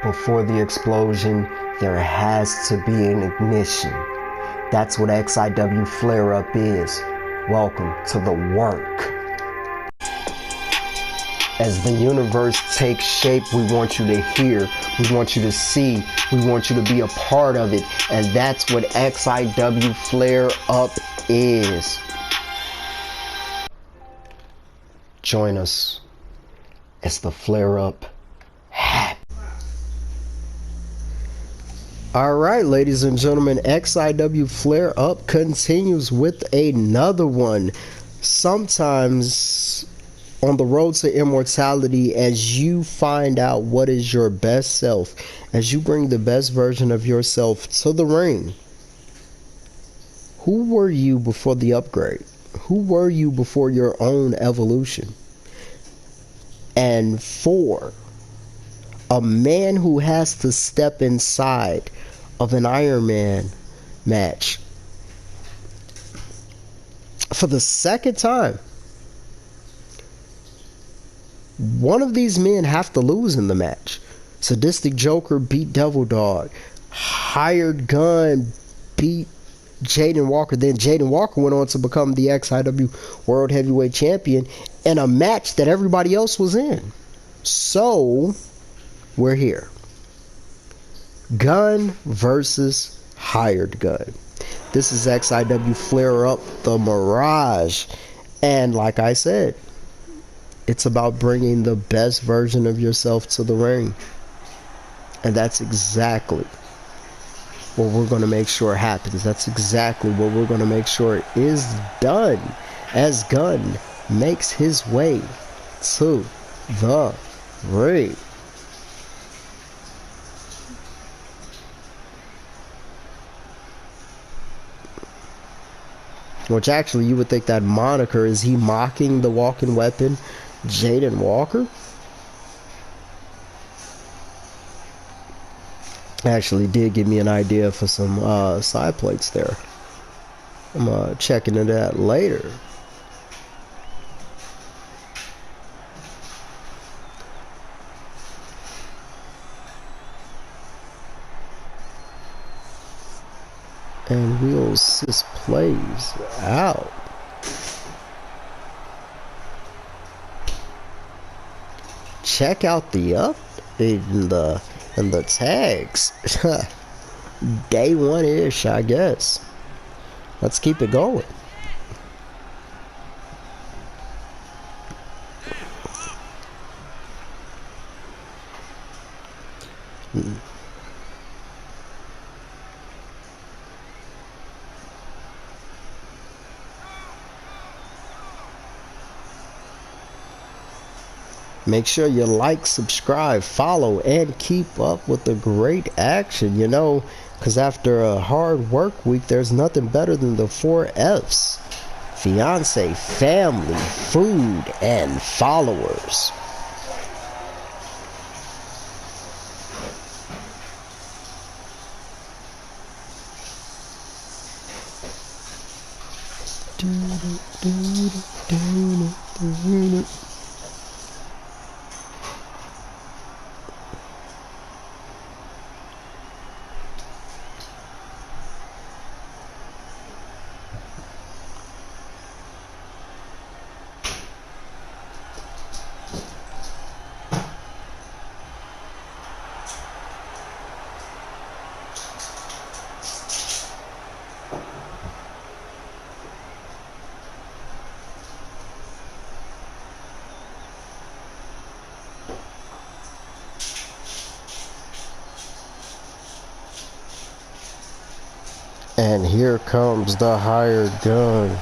Before the explosion, there has to be an ignition. That's what XIW flare-up is. Welcome to the work. As the universe takes shape, we want you to hear, we want you to see, we want you to be a part of it. And that's what XIW flare-up is. Join us as the flare-up happens. Alright, ladies and gentlemen, XIW flare-up continues with another one. Sometimes on the road to immortality, as you find out what is your best self, as you bring the best version of yourself to the ring, who were you before the upgrade? Who were you before your own evolution? And for a man who has to step inside of an Iron Man match for the second time, one of these men have to lose in the match. Sadistic Joker beat Devil Dog. Hired Gun beat Jayden Walker. Then Jayden Walker went on to become the XIW World Heavyweight Champion in a match that everybody else was in. So, we're here. Gun versus Hired Gun. This is XIW Flare Up, the Mirage. And like I said, it's about bringing the best version of yourself to the ring. And that's exactly what we're going to make sure happens. That's exactly what we're going to make sure is done as Gunn makes his way to the ring. Which actually you would think that moniker, is he mocking the walking weapon, Jayden Walker? Actually did give me an idea for some side plates there. I'm checking into that later. And we'll assist plays out. Check out the update in the tags. Day one-ish, I guess. Let's keep it going. Make sure you like, subscribe, follow, and keep up with the great action, you know, because after a hard work week, there's nothing better than the 4 F's. Fiance, family, food, and followers. And here comes the Hired Gun.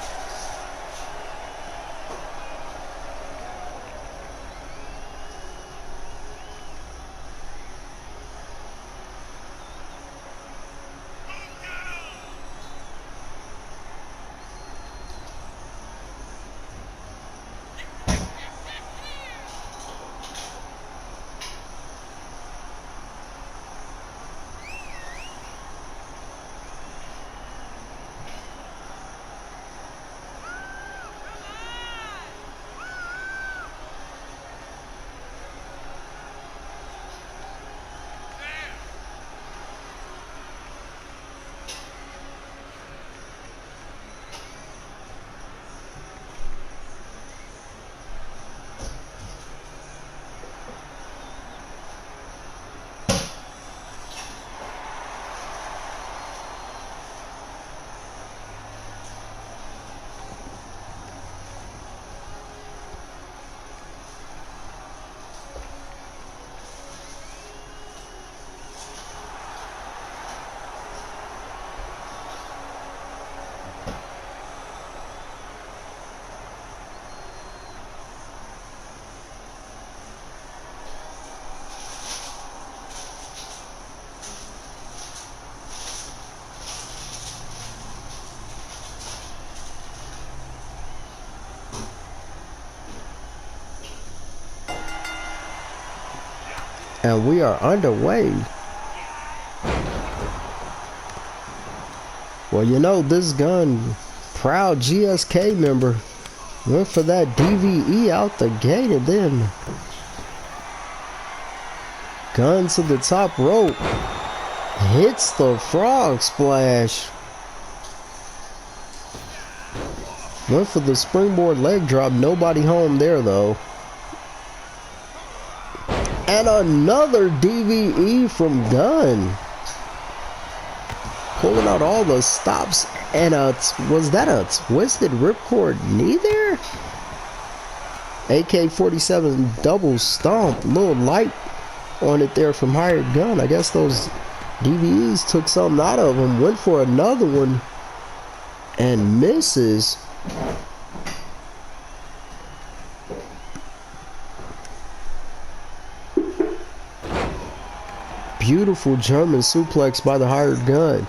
And we are underway. Well, you know, this gun, proud GSK member, went for that DVE out the gate, and then gun to the top rope, hits the frog splash. Went for the springboard leg drop, nobody home there though. And another DVE from Gunn. Pulling out all the stops. And was that a twisted ripcord knee there? AK-47 double stomp. A little light on it there from Hired Gun. I guess those DVEs took something out of him. Went for another one. And misses. Beautiful German suplex by the Hired Gun.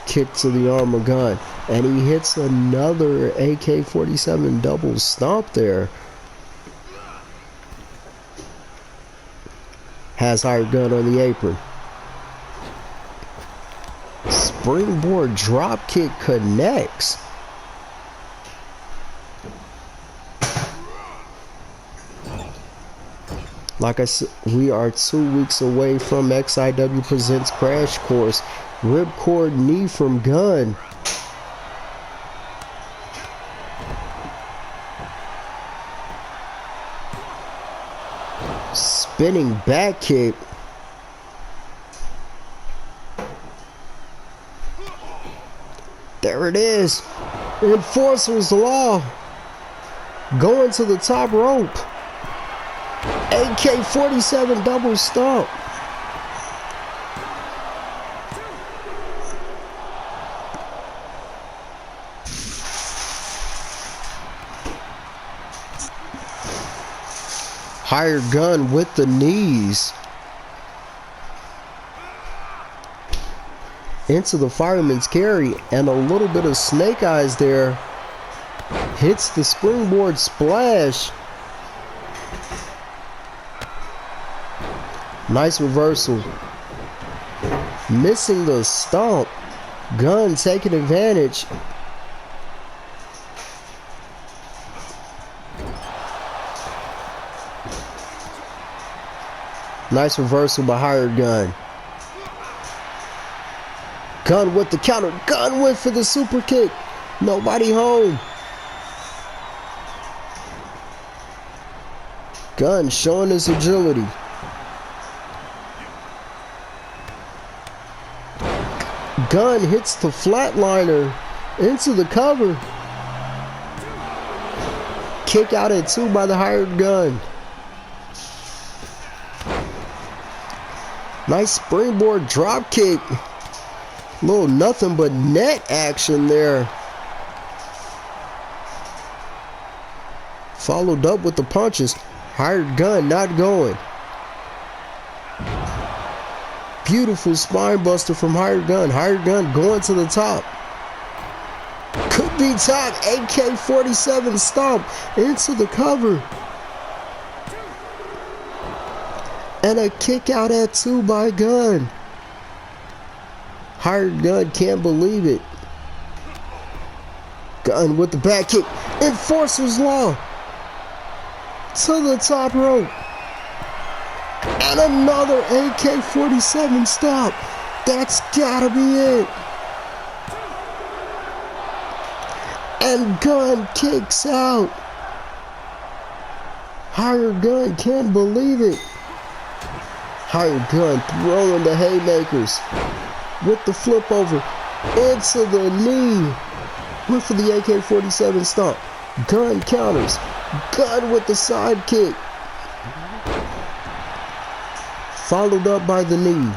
Kick to the arm of Gun. And he hits another AK-47 double stomp there. Has Hired Gun on the apron. Springboard drop kick connects. Like I said, we are 2 weeks away from XIW Presents Crash Course. Ripcord knee from Gunn. Spinning back kick. There it is. Enforcer's Law. Going to the top rope. AK-47 double stomp. Hired Gun with the knees. Into the fireman's carry, and a little bit of snake eyes there. Hits the springboard splash. Nice reversal. Missing the stomp. Gunn taking advantage. Nice reversal by Hired Gun. Gunn with the counter. Gunn went for the super kick. Nobody home. Gunn showing his agility. Gunn hits the flatliner into the cover. Kick out at 2 by the Hired Gun. Nice springboard drop kick. Little nothing but net action there. Followed up with the punches. Hired Gun not going. Beautiful spine buster from Hired Gun. Hired Gun going to the top. Could be top. AK-47 stomp into the cover. And a kick out at 2 by Gun. Hired Gun can't believe it. Gun with the back kick. Enforcer's Law. To the top rope. And another AK-47 stop. That's gotta be it. And Gunn kicks out. Hired Gun can't believe it. Hired Gun throwing the haymakers. With the flip over. Into the knee. Went for the AK-47 stomp. Gunn counters. Gunn with the side kick. Followed up by the knee.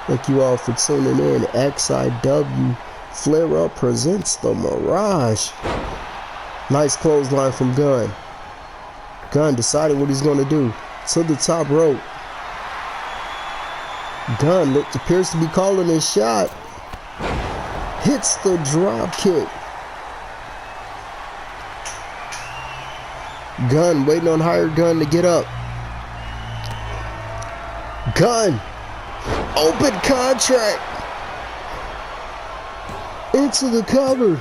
Thank you all for tuning in. XIW Flare Up presents the Mirage. Nice clothesline from Gunn. Gunn decided what he's going to do. To the top rope. Gunn appears to be calling his shot. Hits the drop kick. Gunn waiting on Hired Gun to get up. Gunn, open contract into the cover,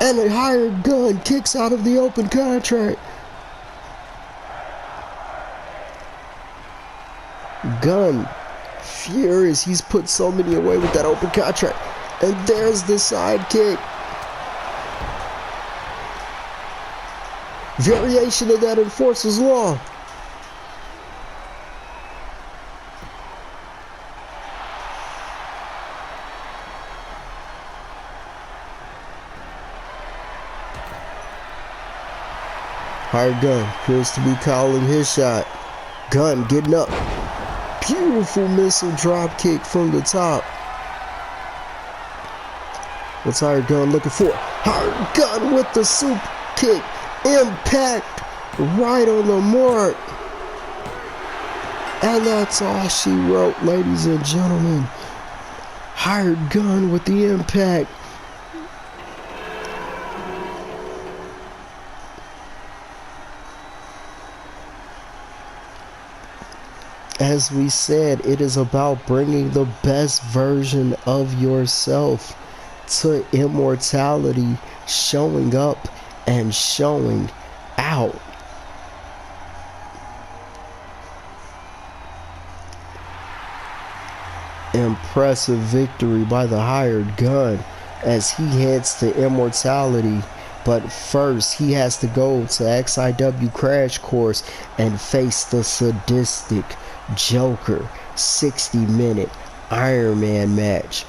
and a Hired Gun kicks out of the open contract. Gunn, furious, he's put so many away with that open contract, and there's the sidekick. Variation of that Enforcer's Law. Hired Gun appears to be calling his shot. Gunn getting up. Beautiful missile drop kick from the top. What's Hired Gun looking for? Hired Gun with the super kick. Impact right on the mark. And that's all she wrote, ladies and gentlemen. Hired Gun with the impact. As we said, it is about bringing the best version of yourself to immortality, showing up and showing out. Impressive victory by the Hired Gun as he heads to immortality. But first, he has to go to XIW Crash Course and face the sadistic Joker 60-minute Iron Man match.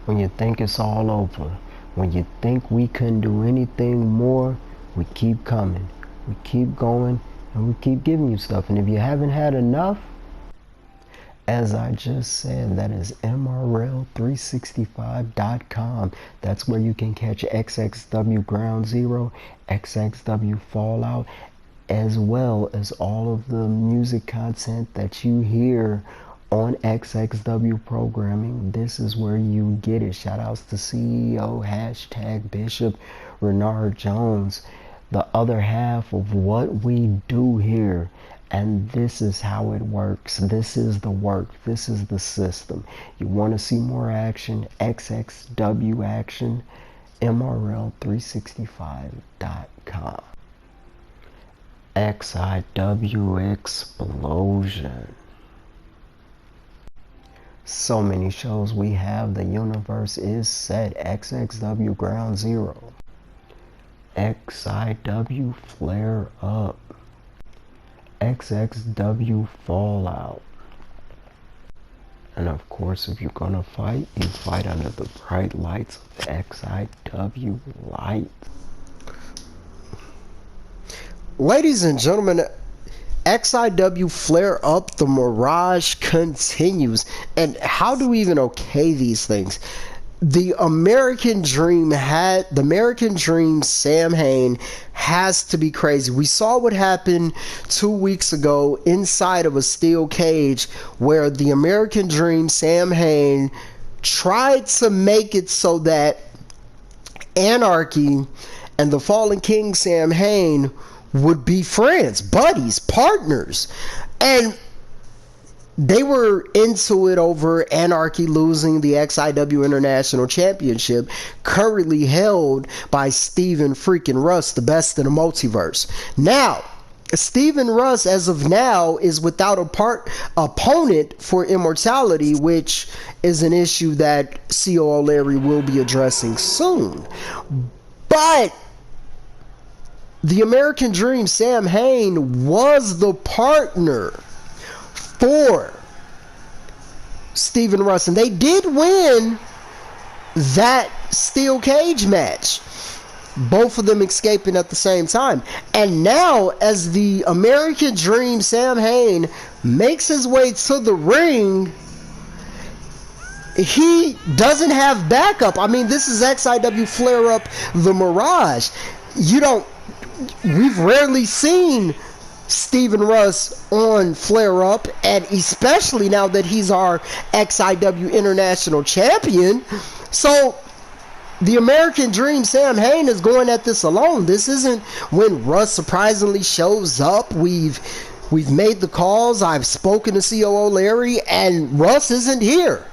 When you think it's all over, when you think we couldn't do anything more, we keep coming, we keep going, and we keep giving you stuff. And if you haven't had enough, as I just said, that is MRL365.com. That's where you can catch XXW Ground Zero, XXW Fallout, as well as all of the music content that you hear on XXW programming. This is where you get it. Shout outs to CEO, hashtag Bishop Renard Jones, the other half of what we do here. And this is how it works. This is the work. This is the system. You want to see more action? XXW action, MRL365.com. XIW Explosion. So many shows we have. The universe is set. XXW Ground Zero. XIW Flare Up. XXW Fallout. And of course, if you're gonna fight, you fight under the bright lights of the XIW light. Ladies and gentlemen, XIW Flare Up, the Mirage continues. And how do we even okay these things? The American Dream Samhain has to be crazy. We saw what happened 2 weeks ago inside of a steel cage where the American Dream Samhain tried to make it so that Anarchy and the Fallen King Samhain would be friends, buddies, partners. And they were into it over Anarchy losing the XIW International Championship, currently held by Steven freaking Russ, the best in the multiverse. Now, Steven Russ, as of now, is without opponent for immortality, which is an issue that COO Larry will be addressing soon. But the American Dream Samhain was the partner for Steven Russ, and they did win that steel cage match, both of them escaping at the same time. And now, as the American Dream Samhain makes his way to the ring, he doesn't have backup. I mean, this is XIW Flare Up, the Mirage. We've rarely seen Steven Russ on Flare Up, and especially now that he's our XIW International Champion. So The American Dream, SAMHAIN, is going at this alone. This isn't when Russ surprisingly shows up. We've made the calls. I've spoken to COO Larry, and Russ isn't here.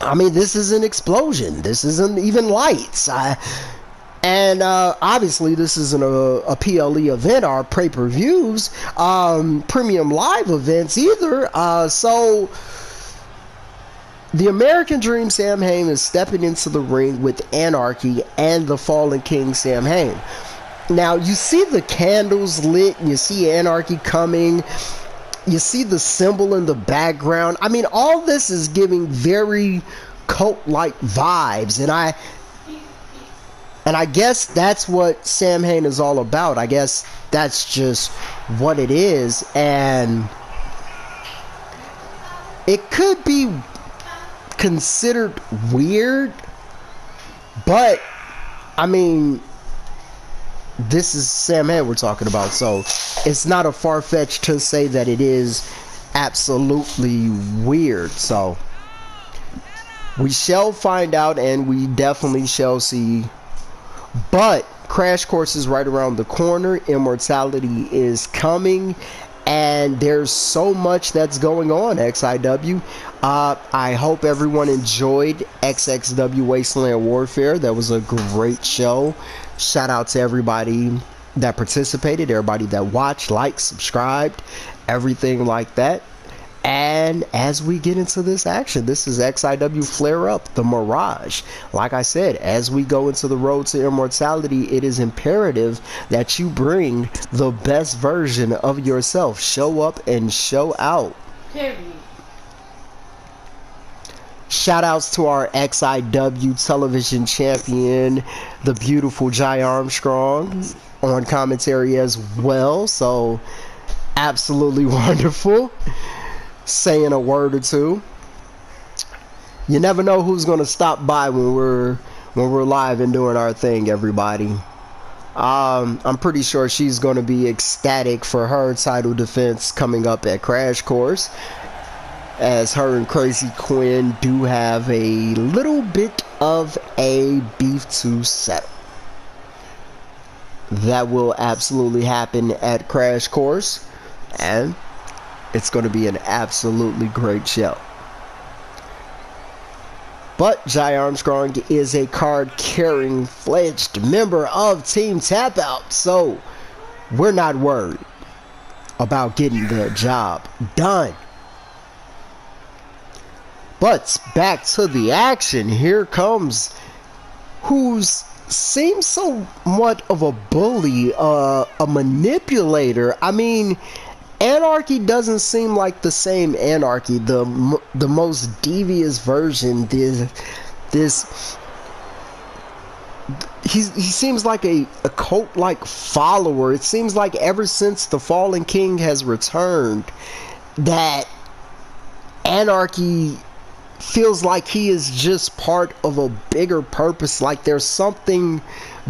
I mean, this is an explosion. This isn't even lights. Obviously, this isn't a PLE event or pay-per-views, premium live events either. So the American Dream SAMHAIN is stepping into the ring with Anarchy and the Fallen King SAMHAIN. Now, you see the candles lit, and you see Anarchy coming. You see the symbol in the background. I mean, all this is giving very cult-like vibes, and I guess that's what SAMHAIN is all about. I guess that's just what it is, and it could be considered weird, but I mean, this is SAMHAIN we're talking about, so it's not a far-fetched to say that it is absolutely weird. So we shall find out, and we definitely shall see. But Crash Course is right around the corner. Immortality is coming, and there's so much that's going on, XIW. I hope everyone enjoyed XXW Wasteland Warfare. That was a great show. Shout out to everybody that participated, everybody that watched, liked, subscribed, everything like that. And as we get into this action, this is XIW Flare Up, the Mirage. Like I said, as we go into the road to immortality, it is imperative that you bring the best version of yourself. Show up and show out. Period. Shout outs to our XIW television champion, the beautiful Jai Armstrong, on commentary as well. So absolutely wonderful. Saying a word or two. You never know who's gonna stop by when we're live and doing our thing, everybody. I'm pretty sure she's gonna be ecstatic for her title defense coming up at Crash Course, as her and Crazy Quinn do have a little bit of a beef to settle. That will absolutely happen at Crash Course, and it's going to be an absolutely great show. But Jai Armstrong is a card-carrying fledged member of Team Tap Out, so we're not worried about getting the job done. But back to the action. Here comes who seems somewhat of a bully, a manipulator. I mean, Anarchy doesn't seem like the same Anarchy, the most devious version. He seems like a cult-like follower. It seems like ever since the Fallen King has returned, that Anarchy feels like he is just part of a bigger purpose. Like there's something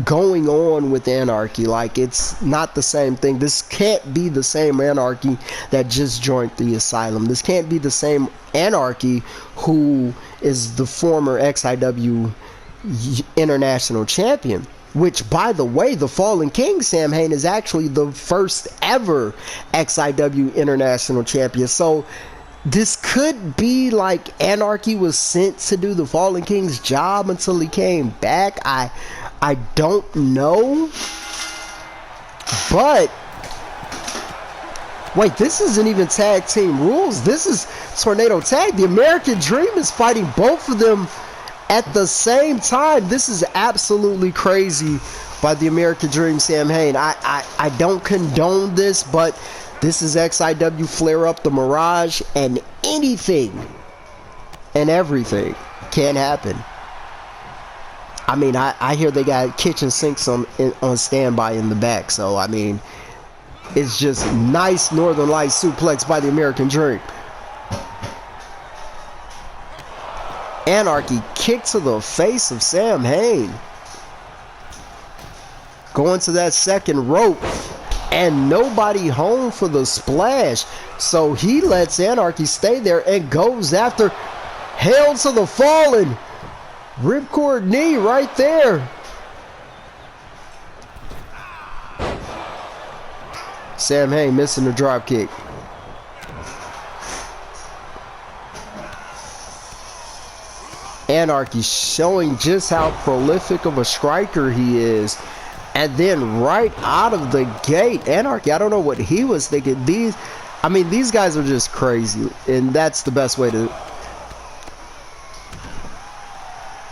going on with Anarchy. Like it's not the same thing. This can't be the same Anarchy that just joined the asylum. This can't be the same Anarchy who is the former XIW international champion. Which, by the way, the Fallen King SAMHAIN is actually the first ever XIW international champion. So this could be like Anarchy was sent to do the Fallen King's job until he came back. I don't know. But wait, this isn't even tag team rules. This is Tornado Tag. The American Dream is fighting both of them at the same time. This is absolutely crazy by the American Dream SAMHAIN. I don't condone this, but this is XIW Flare Up, the Mirage, and anything and everything can happen. I mean, I hear they got kitchen sinks on standby in the back, so I mean, it's just nice Northern Light suplex by the American Dream. Anarchy kick to the face of SAMHAIN. Going to that second rope. And nobody home for the splash. So he lets Anarchy stay there and goes after Hail to the Fallen. Ripcord knee right there. SAMHAIN missing the drop kick. ANARCHY showing just how prolific of a striker he is. And then right out of the gate, ANARCHY, I don't know what he was thinking. These guys are just crazy. And that's the best way to...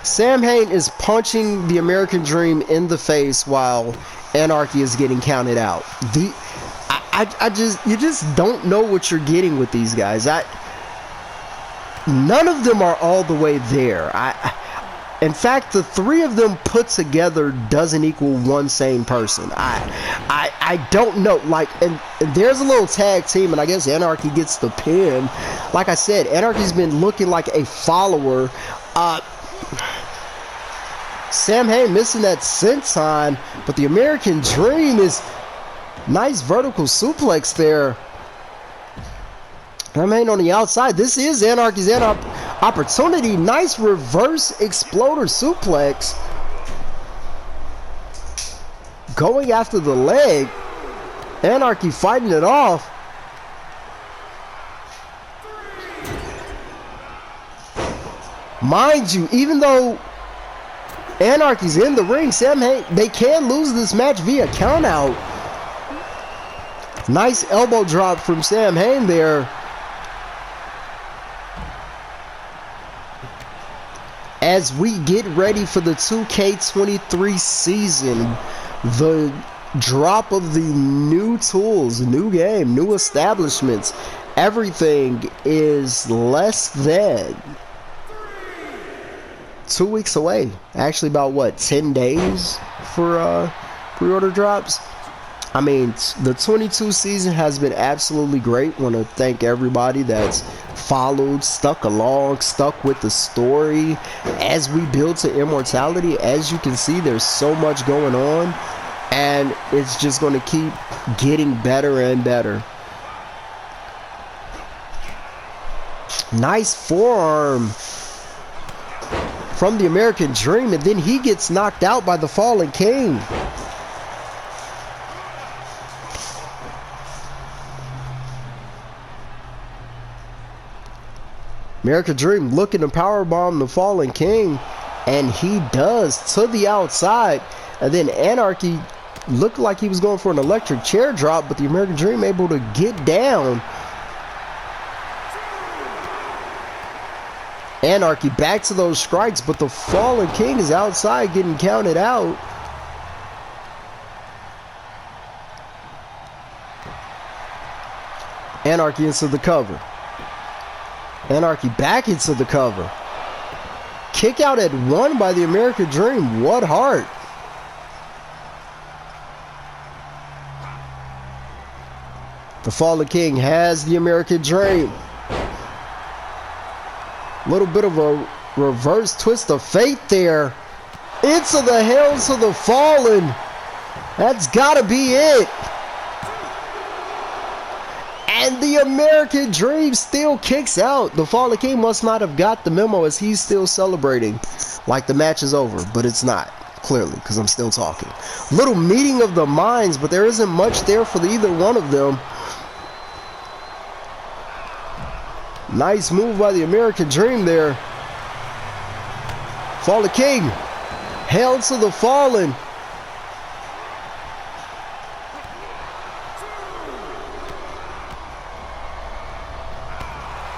SAMHAIN is punching the American Dream in the face while ANARCHY is getting counted out. You just don't know what you're getting with these guys. None of them are all the way there. In fact, the three of them put together doesn't equal one sane person. I don't know. Like, and there's a little tag team, and I guess ANARCHY gets the pin. Like I said, ANARCHY's been looking like a follower. SAMHAIN missing that senton, but the American Dream is nice vertical suplex there. SAMHAIN on the outside. This is ANARCHY's opportunity. Nice reverse exploder suplex. Going after the leg. ANARCHY fighting it off. Mind you, even though ANARCHY's in the ring, SAMHAIN, they can lose this match via countout. Nice elbow drop from SAMHAIN there. As we get ready for the 2K23 season, the drop of the new tools, new game, new establishments, everything is less than 2 weeks away. Actually, about what, 10 days for pre-order drops? I mean, the 22 season has been absolutely great. Want to thank everybody that's followed, stuck along, stuck with the story as we build to immortality. As you can see, there's so much going on, and it's just going to keep getting better and better. Nice forearm from the American Dream, and then he gets knocked out by the Fallen King. American Dream looking to powerbomb the Fallen King, and he does to the outside. And then ANARCHY looked like he was going for an electric chair drop, but the American Dream able to get down. ANARCHY back to those strikes, but the Fallen King is outside getting counted out. ANARCHY into the cover. ANARCHY back into the cover. Kick out at one by the American Dream. What heart. The Fallen King has the American Dream. Little bit of a reverse twist of fate there. Into the Hells of the Fallen. That's gotta be it. And the American Dream still kicks out. The Fallen King must not have got the memo, as he's still celebrating like the match is over. But it's not, clearly, because I'm still talking. Little meeting of the minds, but there isn't much there for either one of them. Nice move by the American Dream there. Fallen King. Hail to the Fallen.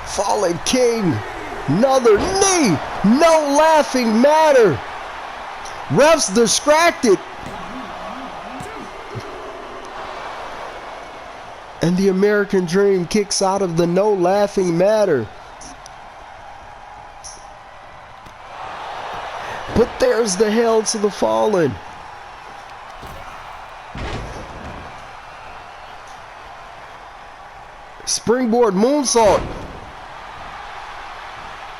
Fallen King, another knee, no laughing matter. Ref's distracted. And the American Dream kicks out of the no laughing matter. But there's the Hail to the Fallen. Springboard moonsault.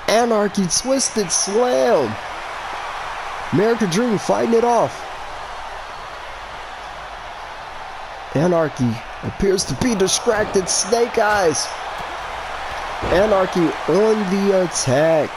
ANARCHY twisted slam. American Dream fighting it off. ANARCHY appears to be distracted. Snake Eyes. ANARCHY on the attack.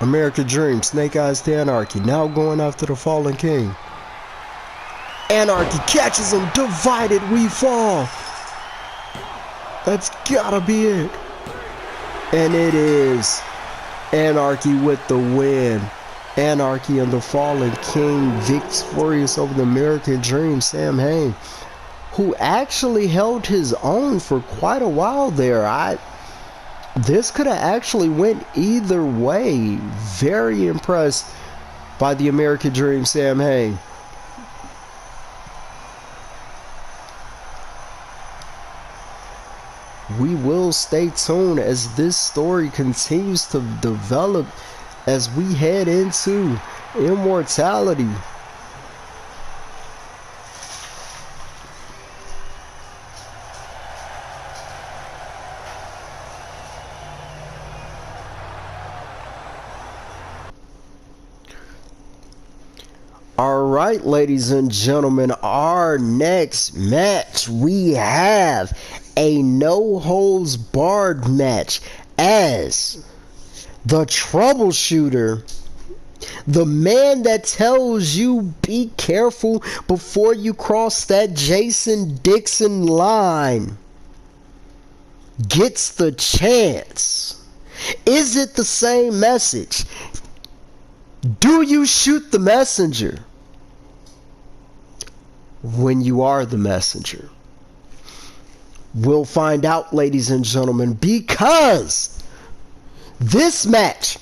American Dream, Snake Eyes to Anarchy, now going after the Fallen King. Anarchy catches him, divided we fall. That's gotta be it. And it is Anarchy with the win. Anarchy and the Fallen King victorious over the American Dream, Samhain, who actually held his own for quite a while there. This could have actually went either way. Very impressed by the American Dream, Samhain. We will stay tuned as this story continues to develop as we head into immortality. Alright, ladies and gentlemen, our next match, we have a no-holds-barred match as the troubleshooter, the man that tells you be careful before you cross that Jason Dixon line, gets the chance. Is it the same message? Do you shoot the messenger when you are the messenger? We'll find out, ladies and gentlemen, because this match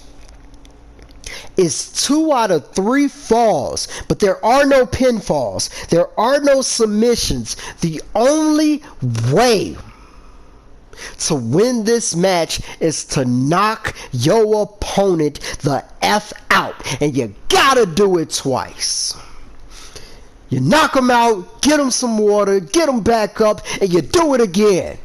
is 2 out of 3 falls, but there are no pinfalls. There are no submissions. The only way to win this match is to knock your opponent the F out, and you gotta do it twice. You knock them out, get them some water, get them back up, and you do it again.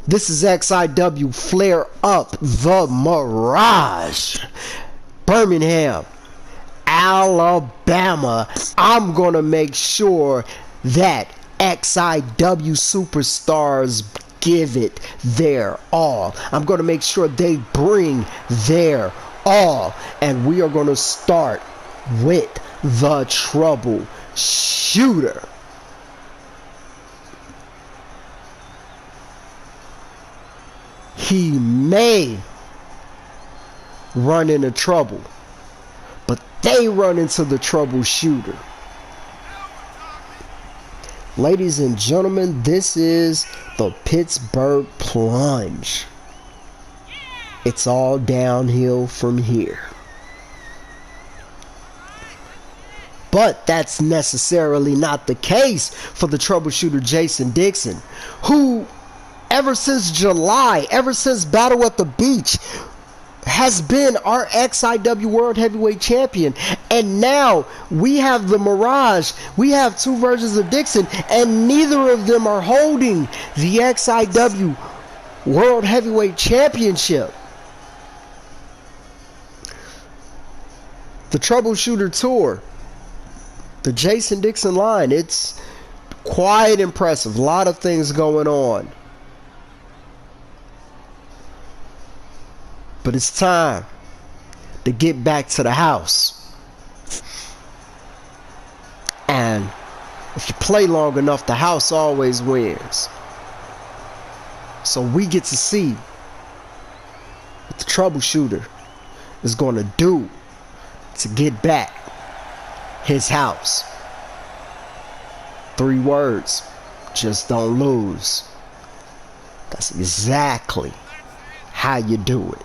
This is XIW Flare Up the Mirage, Birmingham, Alabama. I'm gonna make sure that XIW superstars give it their all. I'm gonna make sure they bring their all, and we are gonna start with the troubleshooter. He may run into trouble, but they run into the troubleshooter. Ladies and gentlemen, this is the Pittsburgh Plunge. It's all downhill from here. But that's necessarily not the case for the troubleshooter Jason Dixon, who ever since July, ever since Battle at the Beach, has been our XIW World Heavyweight Champion. And now we have the Mirage. We have 2 versions of Dixon, and neither of them are holding the XIW World Heavyweight Championship. The Troubleshooter Tour, the Jason Dixon line, it's quite impressive. A lot of things going on. But it's time to get back to the house. And if you play long enough, the house always wins. So we get to see what the troubleshooter is going to do to get back his house. 3 words: just don't lose. That's exactly how you do it.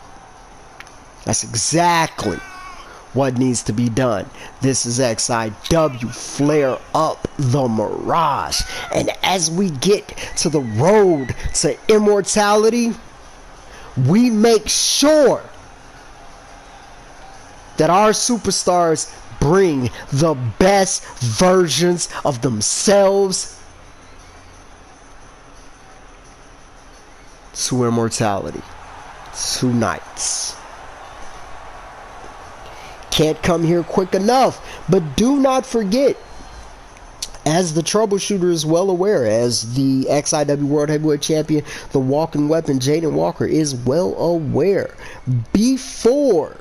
That's exactly what needs to be done. This is XIW Flare Up the Mirage. And as we get to the road to immortality, we make sure that our superstars bring the best versions of themselves to immortality tonight. Can't come here quick enough, but do not forget, As the troubleshooter is well aware, as the XIW World Heavyweight Champion, the walking weapon Jayden Walker is well aware, before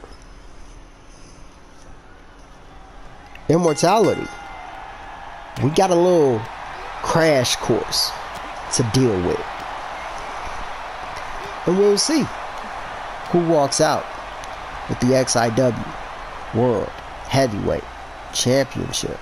Immortality, we got a little crash course to deal with. And we'll see who walks out with the XIW World Heavyweight Championship.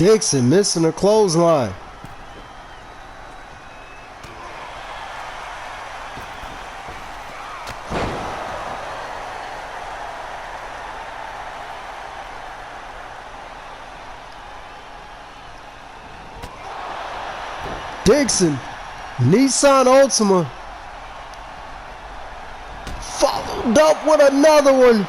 Dixon missing a clothesline. Dixon, Nissan Altima, followed up with another one.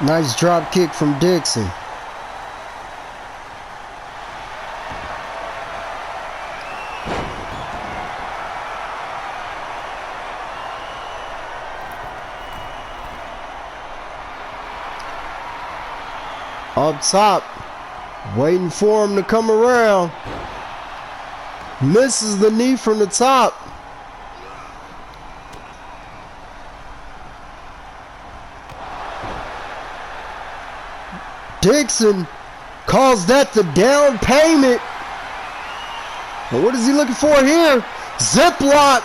Nice drop kick from Dixon. Up top, waiting for him to come around. Misses the knee from the top. Dixon calls that the down payment. But what is he looking for here? Ziplock.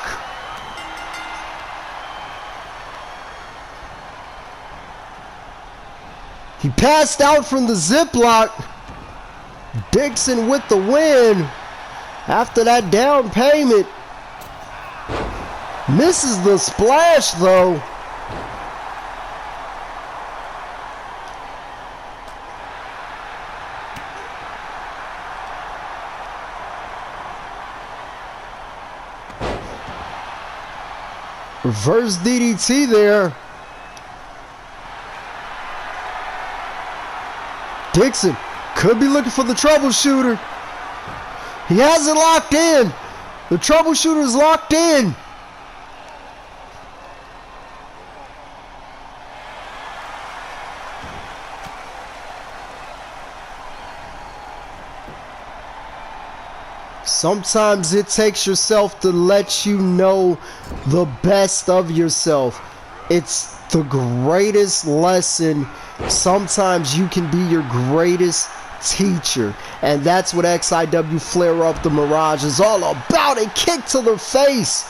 He passed out from the Ziplock. Dixon with the win after that down payment. Misses the splash though. Reverse DDT there. Dixon could be looking for the troubleshooter. He has it locked in. The troubleshooter is locked in. Sometimes it takes yourself to let you know the best of yourself. It's the greatest lesson. Sometimes you can be your greatest teacher. And that's what XIW Flare Up the Mirage is all about. A kick to the face.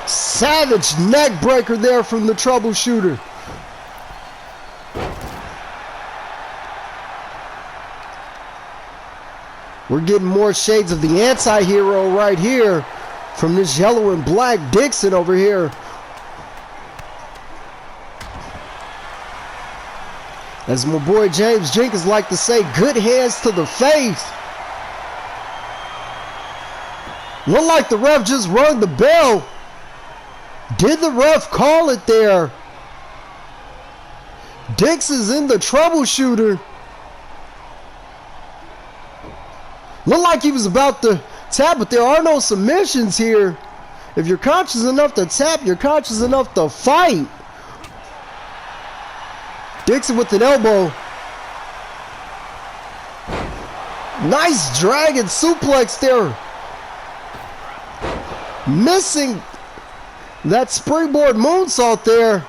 Savage neck breaker there from the troubleshooter. We're getting more shades of the anti-hero right here from this yellow and black Dixon over here. As my boy James Jenkins like to say, good hands to the face. Looked like the ref just rung the bell. Did the ref call it there? Dix is in the troubleshooter. Looked like he was about to tap, but there are no submissions here. If you're conscious enough to tap, you're conscious enough to fight. Dixon with an elbow. Nice dragon suplex there. Missing that springboard moonsault there.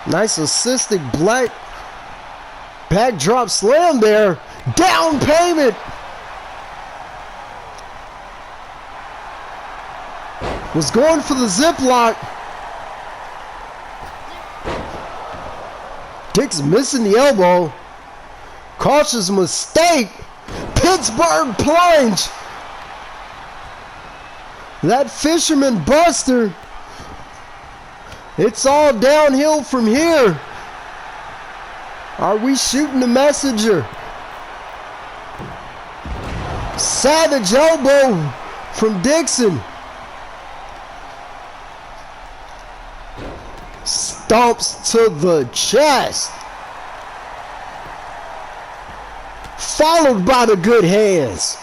Nice assisted black backdrop slam there. Down payment. Was going for the zip lock. Dix missing the elbow. Cautious mistake. Pittsburgh plunge. That fisherman buster. It's all downhill from here. Are we shooting the messenger? Savage elbow from Dixon. Stomps to the chest. Followed by the good hands.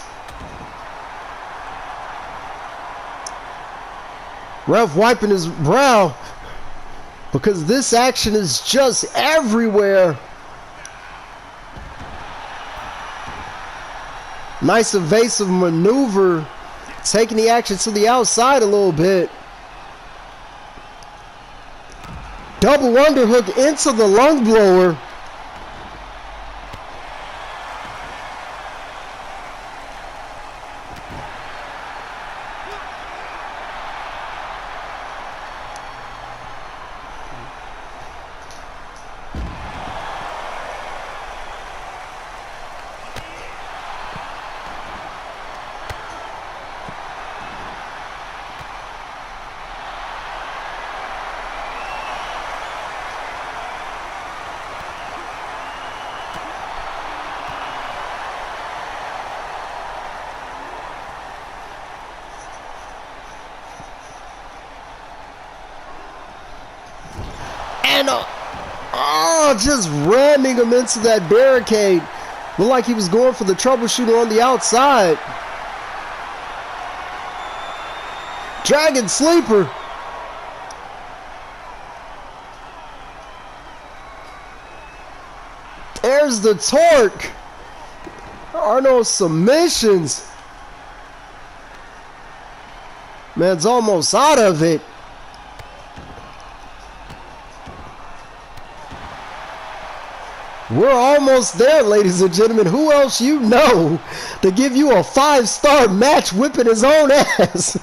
Ref wiping his brow because this action is just everywhere. Nice evasive maneuver. Taking the action to the outside a little bit. Double underhook into the lung blower. And just ramming him into that barricade. Looked like he was going for the troubleshooter on the outside. Dragon sleeper. There's the torque. There are no submissions. Man's almost out of it. We're almost there, ladies and gentlemen. Who else you know to give you a 5-star match whipping his own ass?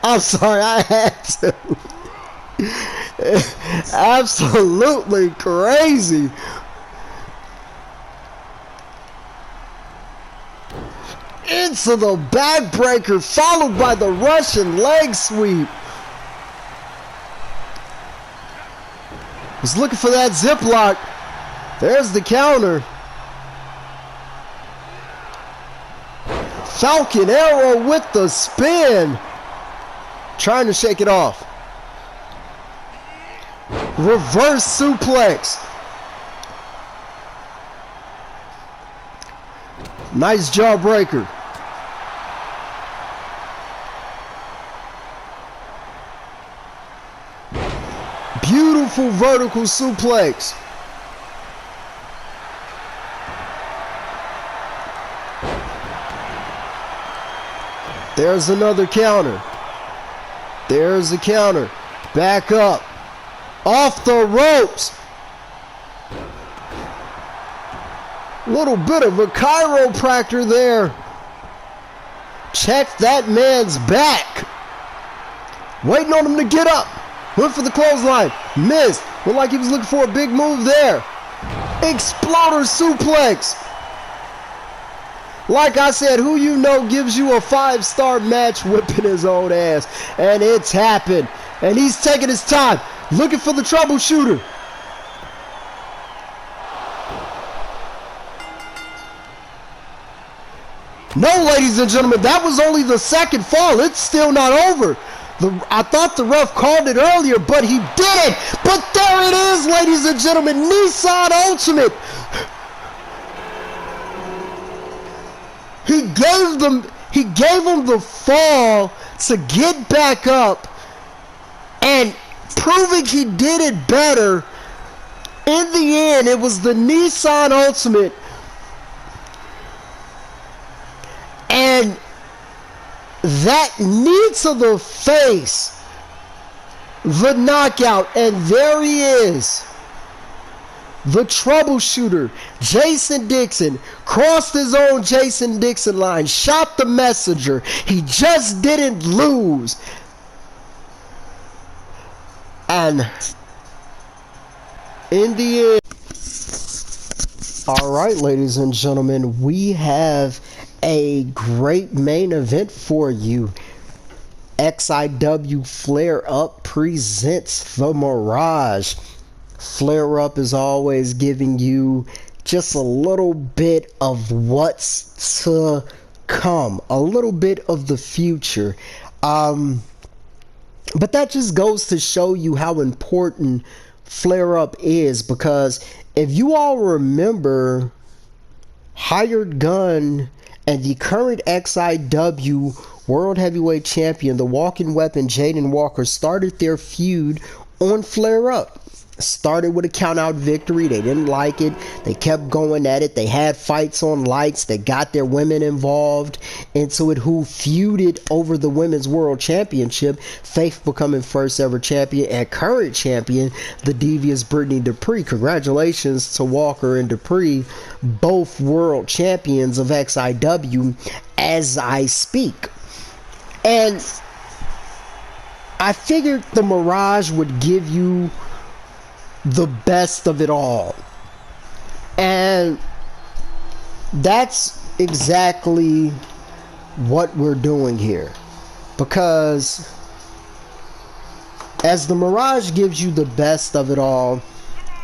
I'm sorry, I had to. Absolutely crazy. Into the backbreaker, followed by the Russian leg sweep. Was looking for that zip lock. There's the counter. Falcon Arrow with the spin. Trying to shake it off. Reverse suplex. Nice jawbreaker. Beautiful vertical suplex. There's another counter. There's a counter. Back up. Off the ropes. Little bit of a chiropractor there. Check that man's back. Waiting on him to get up. Went for the clothesline. Missed. Looked like he was looking for a big move there. Exploder suplex. Like I said, who you know gives you a 5-star match whipping his own ass. And it's happened. And he's taking his time. Looking for the troubleshooter. No, ladies and gentlemen, that was only the second fall. It's still not over. I thought the ref called it earlier, but he didn't. But there it is, ladies and gentlemen. Nissan Ultimate. He gave him the fall to get back up, and proving he did it better. In the end, it was the Nissan Ultimate. And that knee to the face, the knockout, and there he is. The troubleshooter, Jason Dixon, crossed his own Jason Dixon line, shot the messenger. He just didn't lose. And in the end, all right, ladies and gentlemen, we have a great main event for you. XIW Flare Up presents the Mirage. Flare Up is always giving you just a little bit of what's to come, a little bit of the future. But that just goes to show you how important Flare Up is, because if you all remember, Hired Gun and the current XIW World Heavyweight Champion, the walking weapon Jayden Walker, started their feud on Flare Up. Started with a count-out victory. They didn't like it. They kept going at it. They had fights on lights. They got their women involved into it, who feuded over the Women's World Championship. Faith becoming first ever champion, and current champion, the devious Brittany Dupree. Congratulations to Walker and Dupree, both world champions of XIW as I speak. And I figured the Mirage would give you the best of it all, and that's exactly what we're doing here, because as the Mirage gives you the best of it all,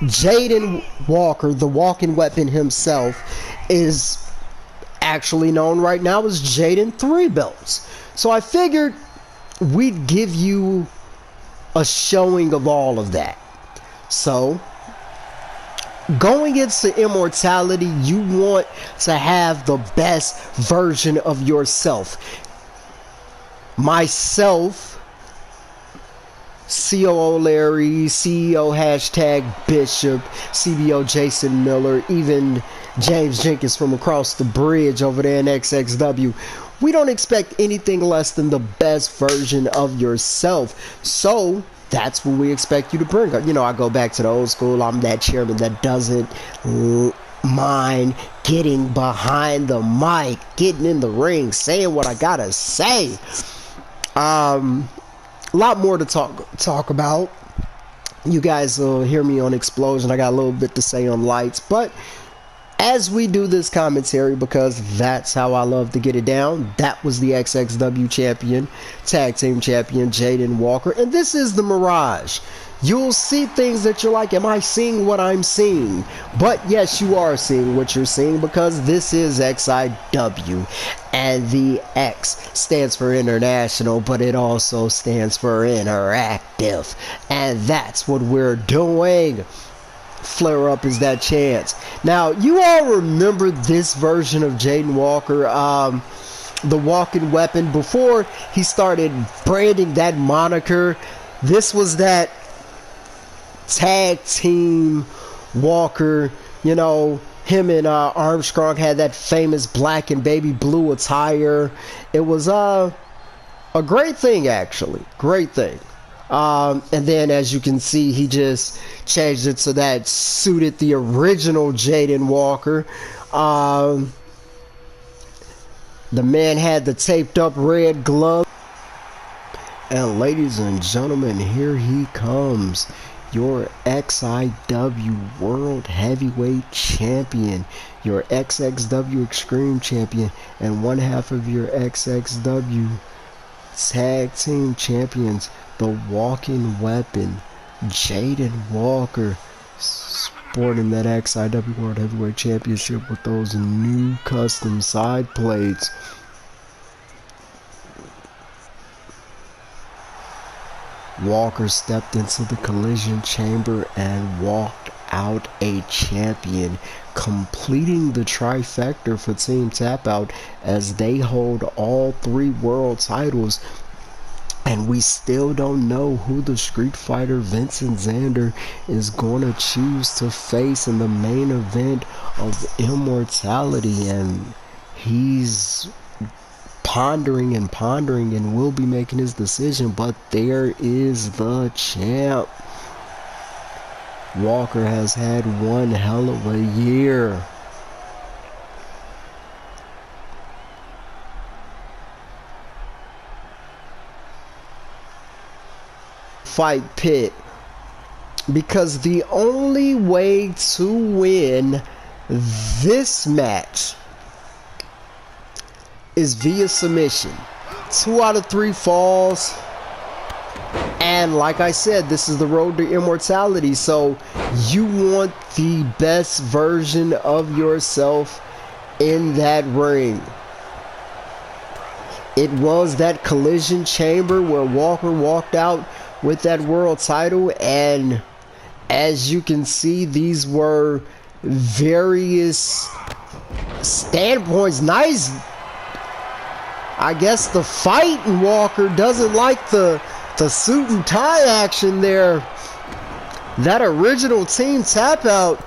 Jayden Walker, the walking weapon himself, is actually known right now as Jayden 3 belts. So I figured we'd give you a showing of all of that. So, going into Immortality, you want to have the best version of yourself. Myself, COO Larry, CEO #Bishop, CBO Jason Miller, even James Jenkins from across the bridge over there in XXW. We don't expect anything less than the best version of yourself. So, that's what we expect you to bring. You know, I go back to the old school. I'm that chairman that doesn't mind getting behind the mic, getting in the ring, saying what I gotta say. A lot more to talk about. You guys will hear me on Explosion. I got a little bit to say on Lights, but as we do this commentary, because that's how I love to get it down, that was the XXW champion, tag team champion, Jayden Walker, and this is the Mirage. You'll see things that you're like, am I seeing what I'm seeing? But yes, you are seeing what you're seeing, because this is XIW, and the X stands for international, but it also stands for interactive, and that's what we're doing. Flare Up is that chance. Now, you all remember this version of Jayden Walker, the walking weapon, before he started branding that moniker. This was that tag team Walker. You know, him and Armstrong had that famous black and baby blue attire. It was a great thing, actually. Great thing. And then, as you can see, he just changed it so that suited the original Jayden Walker. The man had the taped up red glove. And ladies and gentlemen, here he comes, your XIW World Heavyweight Champion, your XXW Extreme Champion, and one half of your XXW Tag Team Champions, the walking weapon, Jayden Walker. sporting that XIW World Heavyweight Championship with those new custom side plates. Walker stepped into the collision chamber and walked out a champion, completing the trifecta for Team Tap Out as they hold all 3 world titles. And we still don't know who the Street Fighter Vincent Xander is going to choose to face in the main event of Immortality. And he's pondering and will be making his decision. But there is the champ. Walker has had one hell of a year. Fight pit, because the only way to win this match is via submission. 2 out of 3 falls, and like I said, this is the road to immortality, so you want the best version of yourself in that ring. It was that collision chamber where Walker walked out with that world title, and as you can see, these were various standpoints. Nice, I guess the fight, and Walker doesn't like the suit and tie action there. That original Team Tap Out,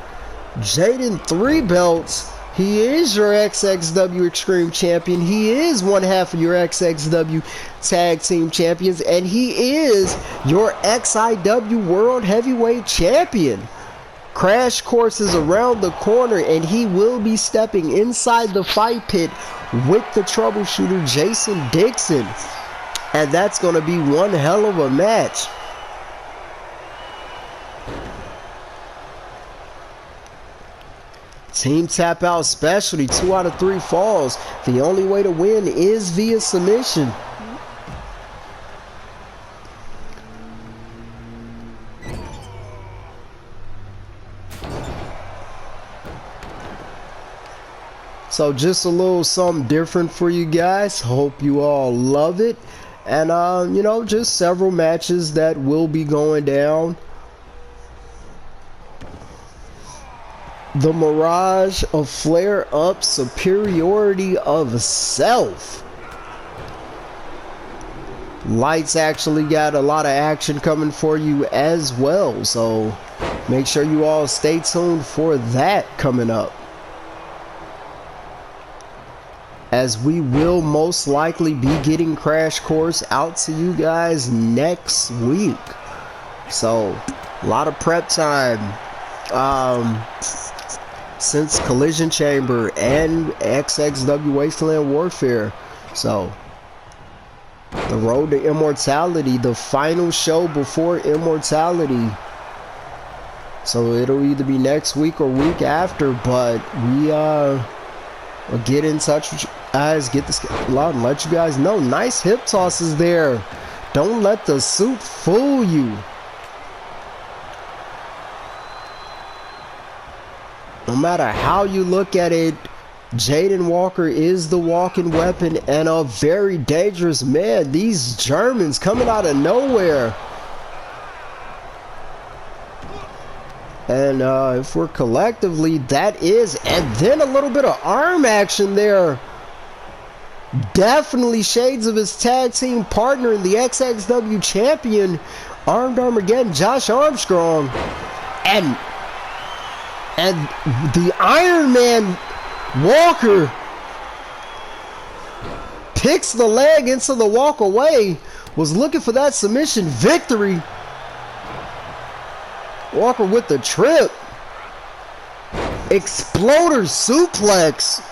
Jayden 3 belts. He is your XXW Extreme Champion. He is one half of your XXW Tag Team Champions. And he is your XIW World Heavyweight Champion. Crash Course is around the corner, and he will be stepping inside the fight pit with the troubleshooter Jason Dixon. And that's going to be one hell of a match. Team Tap Out specialty, 2 out of 3 falls. The only way to win is via submission. So just a little something different for you guys. Hope you all love it. And you know, just several matches that will be going down. The Mirage of Flare Up, Superiority of Self. Lights actually got a lot of action coming for you as well, so make sure you all stay tuned for that coming up, as we will most likely be getting Crash Course out to you guys next week. So a lot of prep time since Collision Chamber and XXW Wasteland Warfare. So the road to immortality, the final show before immortality. So it'll either be next week or week after, but we will get in touch with you guys, get this out and let you guys know. Nice hip tosses there. Don't let the suit fool you. No matter how you look at it, Jayden Walker is the walking weapon and a very dangerous man. These Germans coming out of nowhere. And if we're collectively, that is, and then a little bit of arm action there. Definitely shades of his tag team partner in the XXW champion, Armed Armageddon, Josh Armstrong. And the Iron Man Walker picks the leg into the walk away. Was looking for that submission victory. Walker with the trip. Exploder suplex.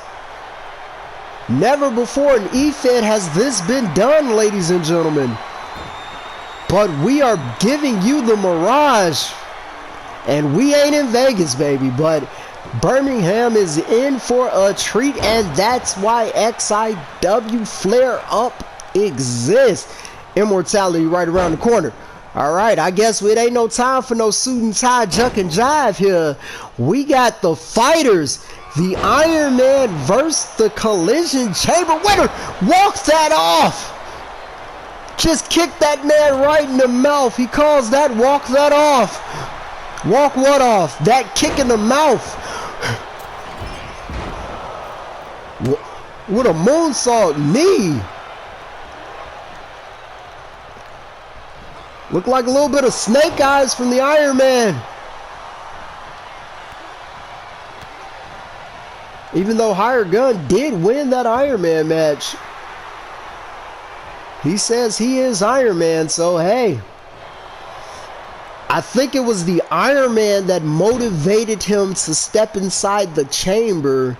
Never before in EFED has this been done, ladies and gentlemen. But we are giving you the Mirage. And we ain't in Vegas, baby, but Birmingham is in for a treat, and that's why XIW Flare Up exists. Immortality right around the corner. All right, I guess it ain't no time for no suit and tie, juck and jive here. We got the fighters, the Iron Man versus the Collision Chamber winner. Walk that off. Just kick that man right in the mouth. He calls that walk that off. Walk what off? That kick in the mouth. With a moonsault knee. Look like a little bit of snake eyes from the Iron Man. Even though Hired Gun did win that Iron Man match. He says he is Iron Man, so hey. I think it was the Iron Man that motivated him to step inside the chamber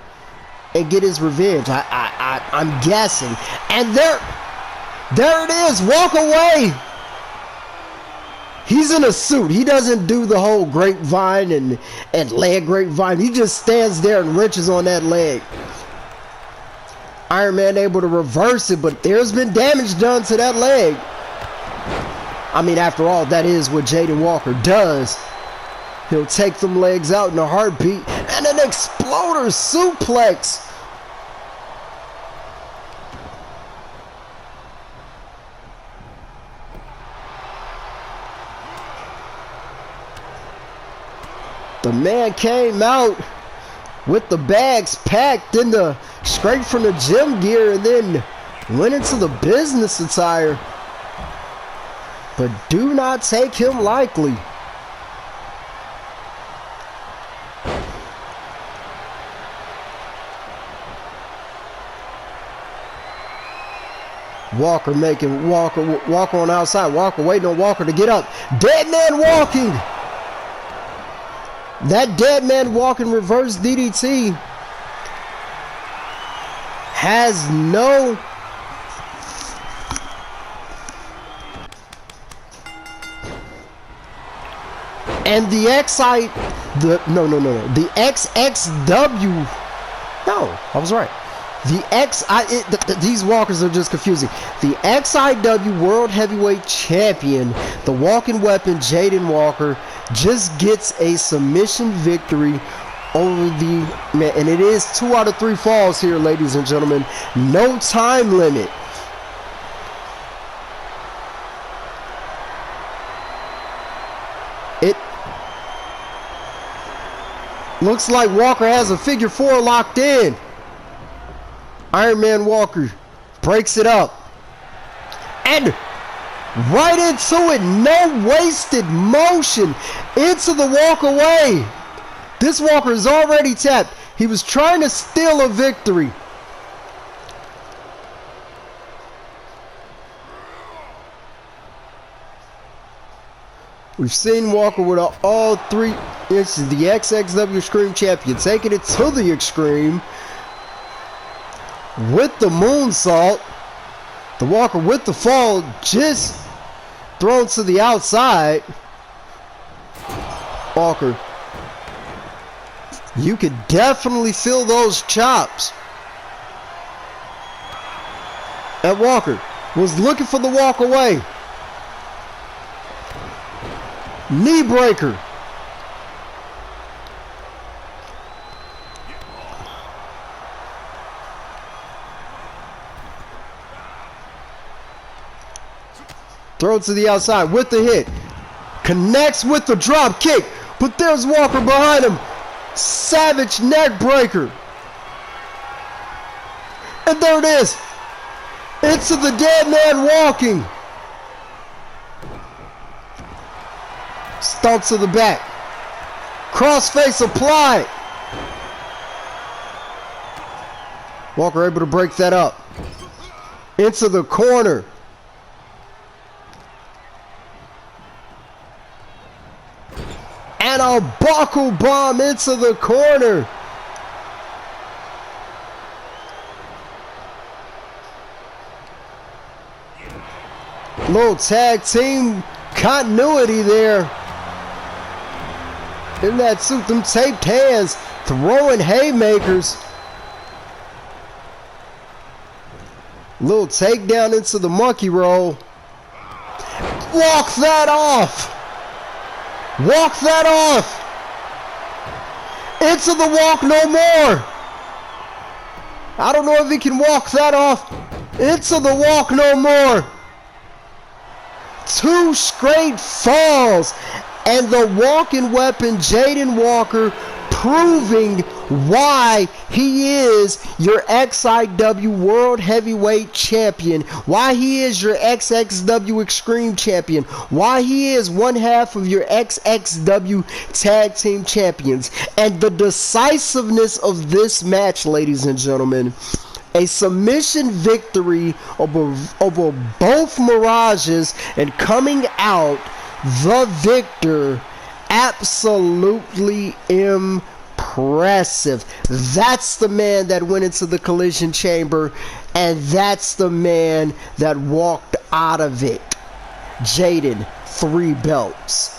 and get his revenge. I'm guessing. And there it is. Walk away. He's in a suit. He doesn't do the whole grapevine and leg grapevine. He just stands there and wrenches on that leg. Iron Man able to reverse it, but there's been damage done to that leg. I mean, after all, that is what Jayden Walker does. He'll take them legs out in a heartbeat and an exploder suplex. The man came out with the bags packed in the straight from the gym gear and then went into the business attire. But do not take him lightly. Walker making Walker on outside. Walker waiting on Walker to get up. Dead man walking. That dead man walking reverse DDT has no and the XXW. No, I was right. These walkers are just confusing. The XIW World Heavyweight Champion, the walking weapon Jayden Walker, just gets a submission victory over the man, and it is 2 out of 3 falls here, ladies and gentlemen. No time limit. It looks like Walker has a figure 4 locked in. Iron Man Walker breaks it up. And right into it. No wasted motion. Into the walk away. This Walker is already tapped. He was trying to steal a victory. We've seen Walker with all 3 inches. The XXW Extreme Champion taking it to the extreme. With the moonsault, the Walker with the fall, just thrown to the outside. Walker, you could definitely feel those chops. And Walker was looking for the walk away. Knee breaker. Throw it to the outside with the hit. Connects with the drop kick. But there's Walker behind him. Savage neck breaker. And there it is. Into the dead man walking. Stomp to the back. Crossface applied. Walker able to break that up. Into the corner. And a buckle bomb into the corner. Little tag team continuity there. In that suit, them taped hands, throwing haymakers. Little takedown into the monkey roll. Walk that off. Walk that off. Into the walk no more. I don't know if he can walk that off. Into the walk no more. 2 straight falls. And the walking weapon, Jayden Walker, proving why he is your XIW World Heavyweight Champion, why he is your XXW Extreme Champion, why he is one half of your XXW Tag Team Champions. And the decisiveness of this match, ladies and gentlemen, a submission victory over both Mirages, and coming out the victor. Absolutely impressive. That's the man that went into the collision chamber, and that's the man that walked out of it. Jayden, 3 belts.